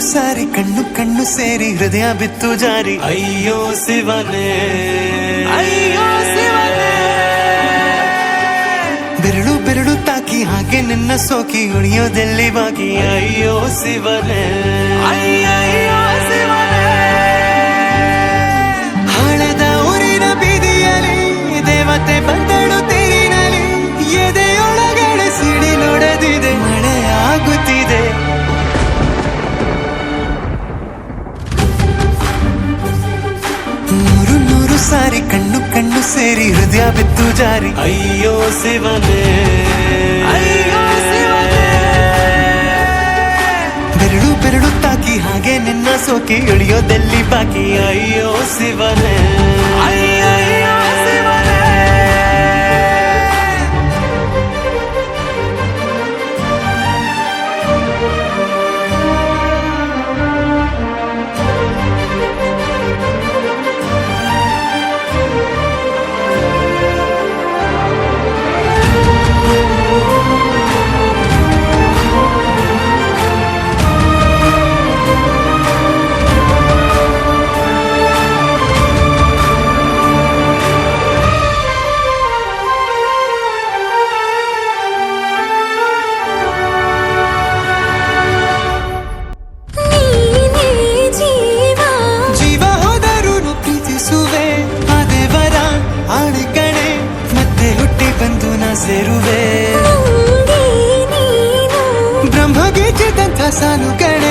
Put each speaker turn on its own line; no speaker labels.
ಸಾರಿ ಕಣ್ಣು ಕಣ್ಣು ಸೇರಿ ಹೃದಯ ಬಿತ್ತು ಜಾರಿ ಅಯ್ಯೋ ಶಿವನೇ ಅಯ್ಯೋ ಶಿವನೇ ಬೆರಳು ಬೆರಳು ತಾಕಿ ಹಾಗೆ ನಿನ್ನ ಸೋಕಿ ಉಳಿಯೋದೆಲ್ಲಿ ಬಾಕಿ ಅಯ್ಯೋ ಶಿವನೇ ಅಯ್ಯಯ್ಯೋ ಶಿವನೇ ಹಾಳದ ಊರಿನ ಬೀದಿಯಲ್ಲಿ ದೇವತೆ ಬಂದಳು ತೀರಿನಲ್ಲಿ ಎದೆಯೊಳಗಡೆ ಸಿಡಿ ನೋಡದಿದೆ ಮಳೆ ಆಗುತ್ತಿದೆ ನೂರು ಸಾರಿ ಕಣ್ಣು ಕಣ್ಣು ಸೇರಿ ಹೃದಯ ಬಿತ್ತು ಜಾರಿ ಅಯ್ಯೋ ಶಿವನೇ ಅಯ್ಯೋ ಶಿವನೇ ಬೆರಳು ಬೆರಳು ತಾಕಿ ಹಾಗೆ ನಿನ್ನ ಸೋಕಿ ಇಳಿಯೋದೆಲ್ಲಿ ಬಾಕಿ ಅಯ್ಯೋ ಶಿವನೇ ಅಯ್ಯಯ್ಯೋ ಶಿವನೇ ಸೇರುವೆ ಬ್ರಹ್ಮಗೀಚಿದಂಥ ಸಾಲುಗಳೇ